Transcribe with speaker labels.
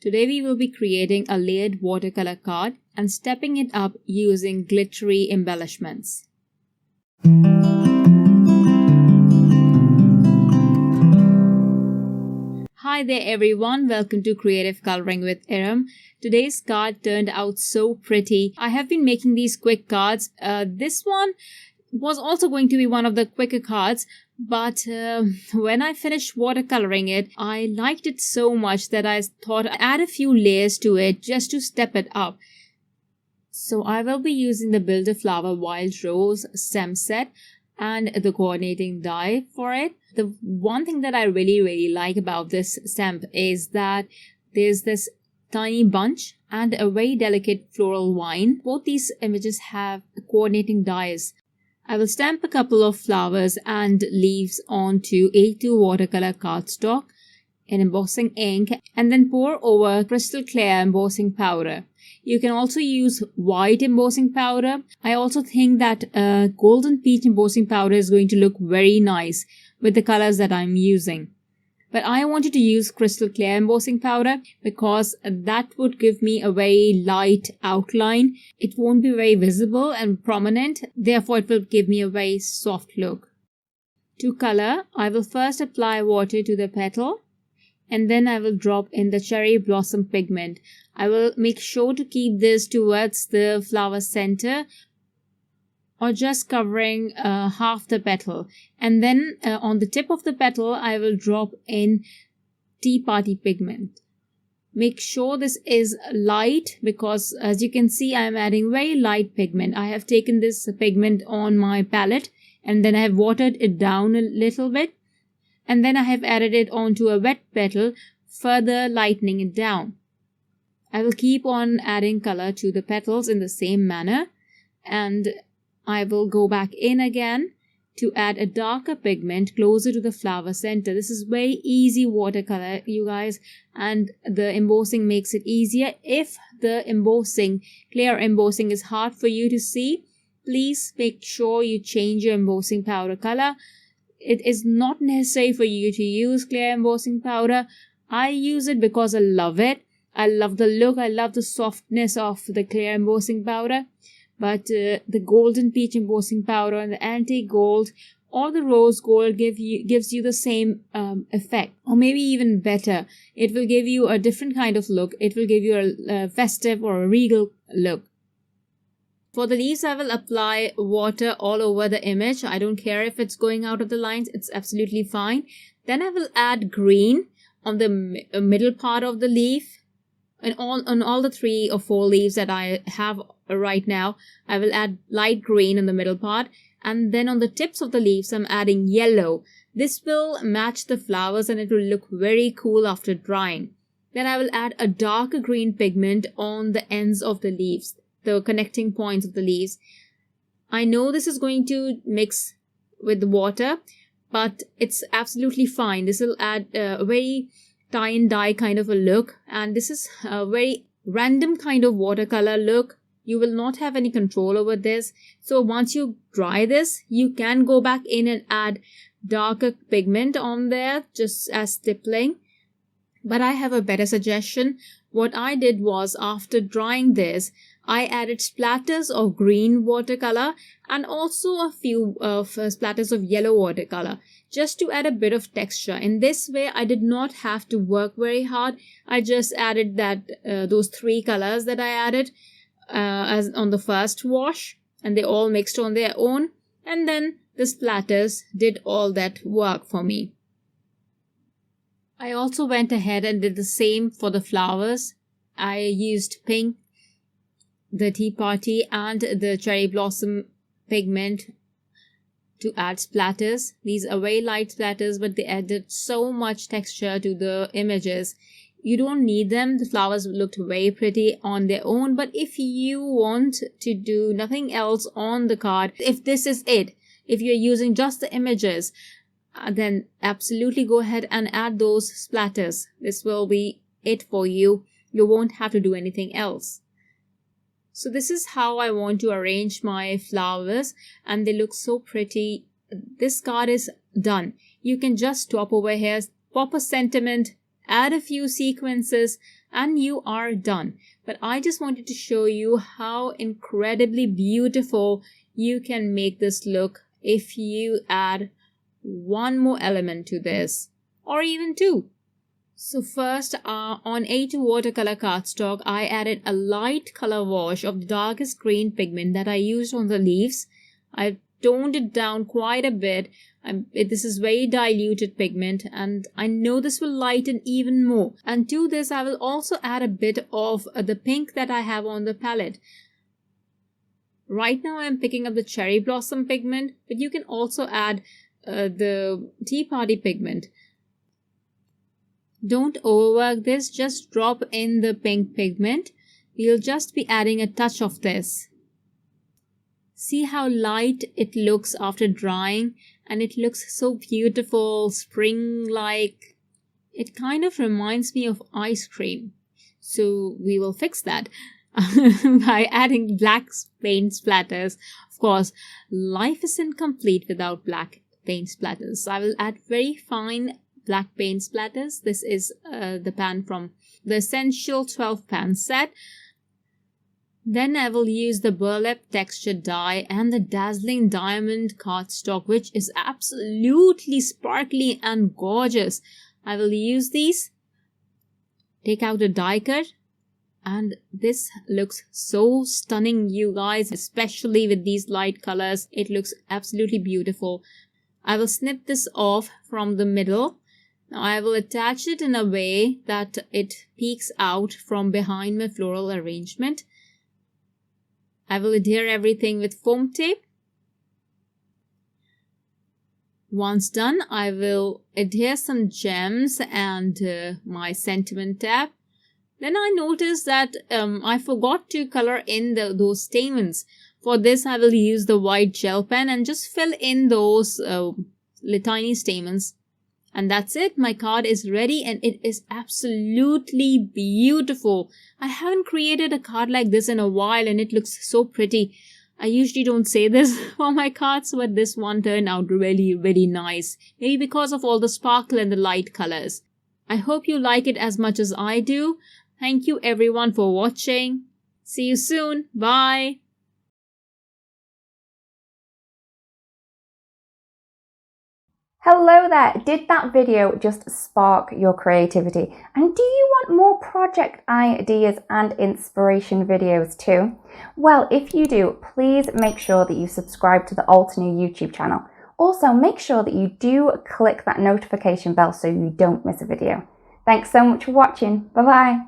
Speaker 1: Today we will be creating a layered watercolor card and stepping it up using glittery embellishments. Hi there everyone, welcome to Creative Coloring with Iram. Today's card turned out so pretty. I have been making these quick cards. This one was also going to be one of the quicker cards, but when I finished watercoloring it, I liked it so much that I thought I'd add a few layers to it just to step it up. So I will be using the Build a Flower Wild Rose stem set and the coordinating die for it. The one thing that I really like about this stamp is that there's this tiny bunch and a very delicate floral vine. Both these images have coordinating dies. I will stamp a couple of flowers and leaves onto A2 Watercolor Cardstock in Embossing Ink and then pour over crystal clear embossing powder. You can also use white embossing powder. I also think that golden peach embossing powder is going to look very nice with the colors that I'm using. But I wanted to use crystal clear embossing powder because that would give me a very light outline. It won't be very visible and prominent, therefore it will give me a very soft look. To color, I will first apply water to the petal and then I will drop in the cherry blossom pigment. I will make sure to keep this towards the flower center or just covering half the petal, and then on the tip of the petal I will drop in Tea Party pigment. Make sure this is light because as you can see I am adding very light pigment. I have taken this pigment on my palette and then I have watered it down a little bit and then I have added it onto a wet petal, further lightening it down. I will keep on adding color to the petals in the same manner and I will go back in again to add a darker pigment closer to the flower center. This is very easy watercolor, you guys, and the embossing makes it easier. If the embossing, clear embossing is hard for you to see, please make sure you change your embossing powder color. It is not necessary for you to use clear embossing powder. I use it because I love it. I love the look, I love the softness of the clear embossing powder. But the golden peach embossing powder and the antique gold or the rose gold gives you the same effect, or maybe even better. It will give you a different kind of look. It will give you a festive or a regal look. For the leaves, I will apply water all over the image. I don't care if it's going out of the lines. It's absolutely fine. Then I will add green on the middle part of the leaf. And on all the 3 or 4 leaves that I have right now, I will add light green in the middle part. And then on the tips of the leaves, I'm adding yellow. This will match the flowers and it will look very cool after drying. Then I will add a darker green pigment on the ends of the leaves, the connecting points of the leaves. I know this is going to mix with the water, but it's absolutely fine. This will add a very tie and dye kind of a look, and this is a very random kind of watercolor look. You will not have any control over this. So once you dry this, you can go back in and add darker pigment on there just as stippling. But I have a better suggestion. What I did was, after drying this, I added splatters of green watercolor and also a few splatters of yellow watercolor just to add a bit of texture. In this way, I did not have to work very hard. I just added those 3 colors that I added as on the first wash, and they all mixed on their own, and then the splatters did all that work for me. I also went ahead and did the same for the flowers. I used pink, the Tea Party and the cherry blossom pigment to add splatters. These are very light splatters, but they added so much texture to the images. You don't need them. The flowers looked very pretty on their own, but if you want to do nothing else on the card, if this is it, if you're using just the images, then absolutely go ahead and add those splatters. This will be it for you. You won't have to do anything else. So this is how I want to arrange my flowers, and they look so pretty. This card is done. You can just stop over here, pop a sentiment add a few sequences, and you are done. But I just wanted to show you how incredibly beautiful you can make this look if you add one more element to this, or even two. So first, on A2 Watercolor Cardstock, I added a light color wash of the darkest green pigment that I used on the leaves. I toned it down quite a bit. This is very diluted pigment, and I know this will lighten even more. And to this, I will also add a bit of the pink that I have on the palette. Right now, I am picking up the cherry blossom pigment, but you can also add the tea party pigment. Don't overwork this, just drop in the pink pigment. We'll just be adding a touch of this. See how light it looks after drying, and it looks so beautiful, spring-like. It kind of reminds me of ice cream. So we will fix that by adding black paint splatters. Of course, life is incomplete without black paint splatters. So I will add very fine black paint splatters. This is the pan from the Essential 12 pan set. Then I will use the Burlap Texture Die and the Dazzling Diamond cardstock, which is absolutely sparkly and gorgeous. I will use these, take out a die cut, and this looks so stunning, you guys, especially with these light colors. It looks absolutely beautiful. I will snip this off from the middle. Now I will attach it in a way that it peeks out from behind my floral arrangement. I will adhere everything with foam tape. Once done, I will adhere some gems and my sentiment tab. Then I noticed that I forgot to color in those stamens. For this, I will use the white gel pen and just fill in those tiny stamens. And that's it. My card is ready and it is absolutely beautiful. I haven't created a card like this in a while and it looks so pretty. I usually don't say this for my cards, but this one turned out really, really nice. Maybe because of all the sparkle and the light colors. I hope you like it as much as I do. Thank you everyone for watching. See you soon. Bye.
Speaker 2: Hello there! Did that video just spark your creativity? And do you want more project ideas and inspiration videos too? Well, if you do, please make sure that you subscribe to the Altenew YouTube channel. Also, make sure that you do click that notification bell so you don't miss a video. Thanks so much for watching. Bye bye!